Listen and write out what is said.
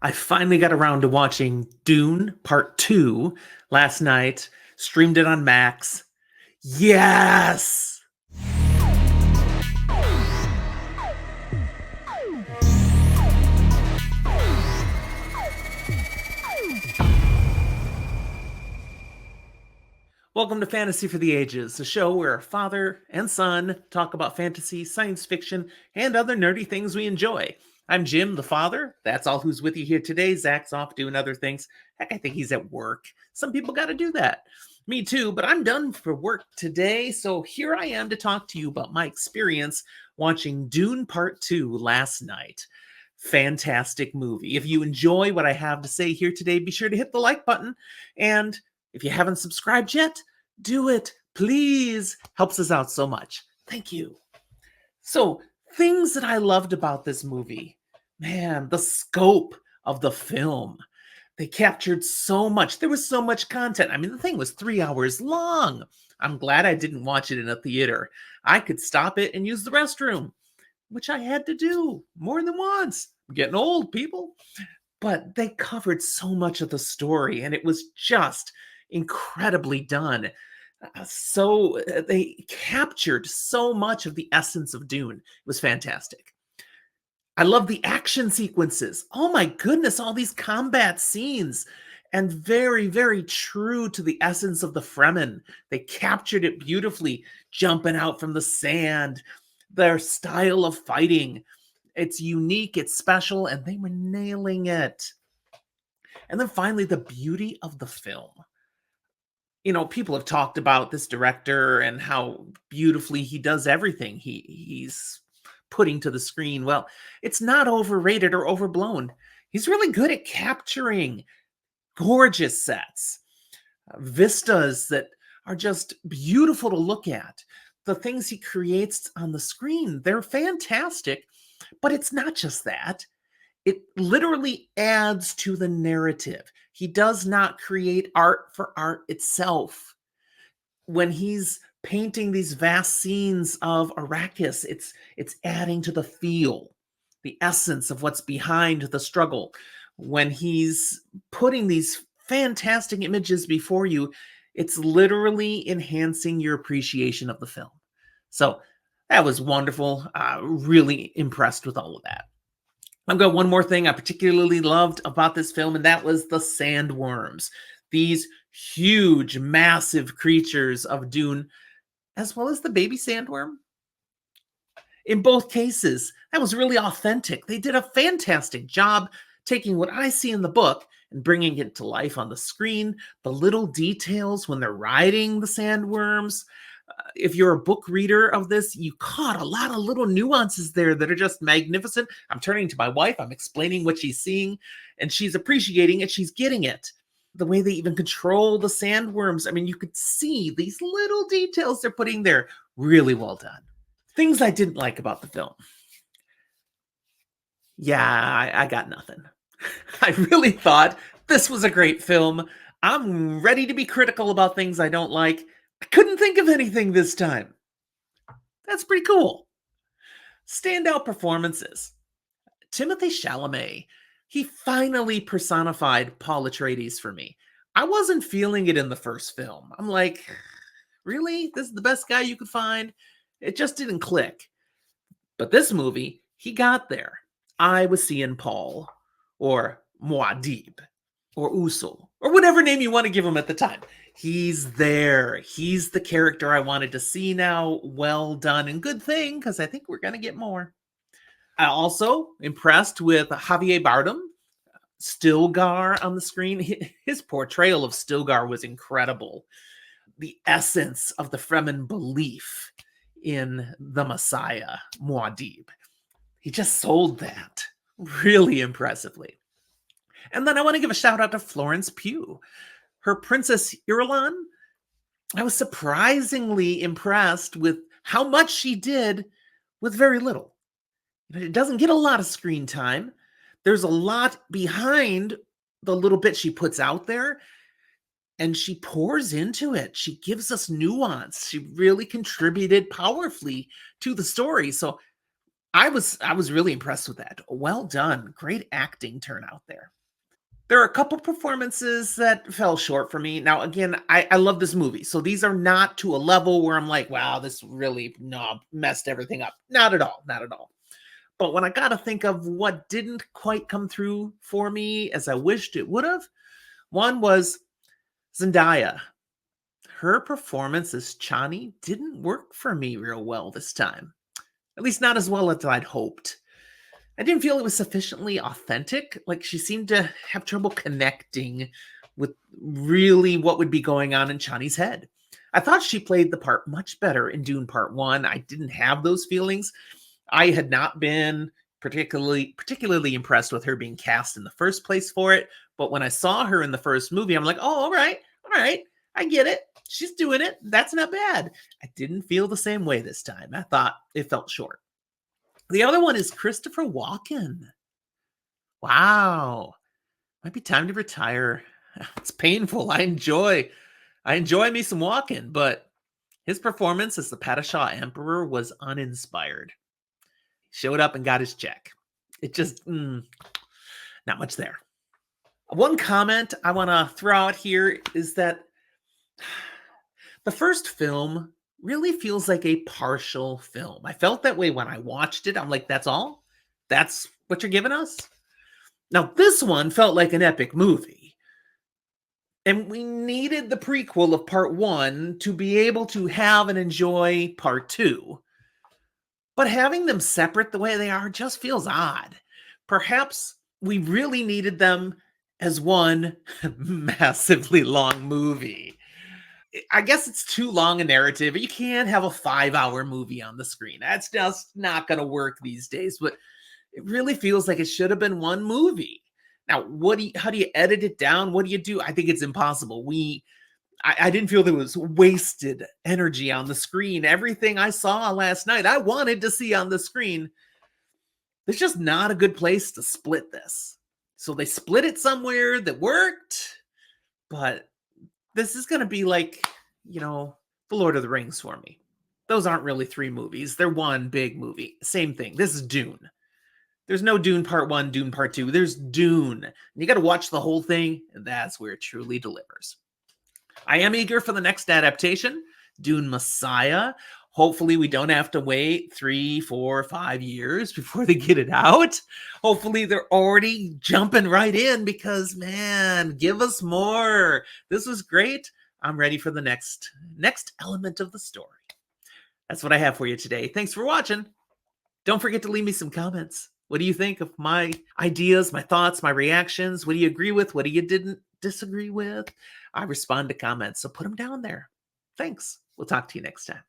I finally got around to watching Dune Part Two last night, streamed it on Max. Yes! Welcome to Fantasy for the Ages, a show where a father and son talk about fantasy, science fiction, and other nerdy things we enjoy. I'm Jim, the father. That's all who's with you here today. Zach's off doing other things. Heck, I think he's at work. Some people got to do that. Me too, but I'm done for work today, so here I am to talk to you about my experience watching Dune Part 2 last night. Fantastic movie. If you enjoy what I have to say here today, be sure to hit the like button. And if you haven't subscribed yet, do it, please. Helps us out so much. Thank you. So, things that I loved about this movie. Man, the scope of the film. They captured so much. There was so much content. I mean, the thing was 3 hours long. I'm glad I didn't watch it in a theater. I could stop it and use the restroom, which I had to do more than once. I'm getting old, people. But they covered so much of the story, and it was just incredibly done. They captured so much of the essence of Dune. It was fantastic. I love the action sequences. Oh my goodness, all these combat scenes. And very, very true to the essence of the Fremen. They captured it beautifully, jumping out from the sand, their style of fighting. It's unique, it's special, and they were nailing it. And then finally, the beauty of the film. You know, people have talked about this director and how beautifully he does everything he's putting to the screen. Well, it's not overrated or overblown. He's really good at capturing gorgeous sets, vistas that are just beautiful to look at. The things he creates on the screen, they're fantastic, but it's not just that. It literally adds to the narrative. He does not create art for art itself. When he's painting these vast scenes of Arrakis, it's adding to the feel, the essence of what's behind the struggle. When he's putting these fantastic images before you, it's literally enhancing your appreciation of the film. So that was wonderful. Really impressed with all of that. I've got one more thing I particularly loved about this film, and that was the sandworms. These huge, massive creatures of Dune, as well as the baby sandworm. In both cases, that was really authentic. They did a fantastic job taking what I see in the book and bringing it to life on the screen. The little details when they're riding the sandworms. If you're a book reader of this, you caught a lot of little nuances there that are just magnificent. I'm turning to my wife, I'm explaining what she's seeing, and she's appreciating it. She's getting it. The way they even control the sandworms. I mean, you could see these little details they're putting there. Really well done. Things I didn't like about the film. Yeah, I got nothing. I really thought this was a great film. I'm ready to be critical about things I don't like. I couldn't think of anything this time. That's pretty cool. Standout performances. Timothée Chalamet. He finally personified Paul Atreides for me. I wasn't feeling it in the first film. I'm like, really? This is the best guy you could find? It just didn't click. But this movie, he got there. I was seeing Paul, or Muad'Dib, or Usul, or whatever name you want to give him at the time. He's there. He's the character I wanted to see now. Well done, and good thing, because I think we're going to get more. I also impressed with Javier Bardem, Stilgar on the screen. His portrayal of Stilgar was incredible. The essence of the Fremen belief in the Messiah, Muad'Dib. He just sold that really impressively. And then I want to give a shout out to Florence Pugh. Her Princess Irulan, I was surprisingly impressed with how much she did with very little. It doesn't get a lot of screen time. There's a lot behind the little bit she puts out there, and she pours into it. She gives us nuance. She really contributed powerfully to the story. So I was really impressed with that. Well done. Great acting turnout there. There are a couple performances that fell short for me. Now, again, I love this movie. So these are not to a level where I'm like, wow, this really no messed everything up. Not at all. Not at all. But when I got to think of what didn't quite come through for me as I wished it would have, one was Zendaya. Her performance as Chani didn't work for me real well this time. At least not as well as I'd hoped. I didn't feel it was sufficiently authentic. Like she seemed to have trouble connecting with really what would be going on in Chani's head. I thought she played the part much better in Dune Part One. I didn't have those feelings. I had not been particularly impressed with her being cast in the first place for it. But when I saw her in the first movie, I'm like, oh, all right, I get it. She's doing it. That's not bad. I didn't feel the same way this time. I thought it felt short. The other one is Christopher Walken. Wow. Might be time to retire. It's painful. I enjoy me some Walken, but his performance as the Padishah Emperor was uninspired. Showed up and got his check. It just not much there. One comment I want to throw out here is that the first film really feels like a partial film. I felt that way when I watched it. I'm like, that's all? That's what you're giving us? Now, this one felt like an epic movie. And we needed the prequel of part one to be able to have and enjoy part two. But having them separate the way they are just feels odd. Perhaps we really needed them as one massively long movie. I guess it's too long a narrative. You can't have a 5-hour movie on the screen. That's just not going to work these days. But it really feels like it should have been one movie. Now, how do you edit it down? What do you do? I think it's impossible. I didn't feel there was wasted energy on the screen. Everything I saw last night, I wanted to see on the screen. There's just not a good place to split this. So they split it somewhere that worked, but this is going to be like, The Lord of the Rings for me. Those aren't really 3 movies. They're one big movie. Same thing. This is Dune. There's no Dune Part 1, Dune Part 2. There's Dune. And you got to watch the whole thing, and that's where it truly delivers. I am eager for the next adaptation, Dune Messiah. Hopefully we don't have to wait 3, 4, 5 years before they get it out. Hopefully they're already jumping right in because, man, give us more. This was great. I'm ready for the next element of the story. That's what I have for you today. Thanks for watching. Don't forget to leave me some comments. What do you think of my ideas, my thoughts, my reactions? What do you agree with? What do you didn't disagree with? I respond to comments, so put them down there. Thanks. We'll talk to you next time.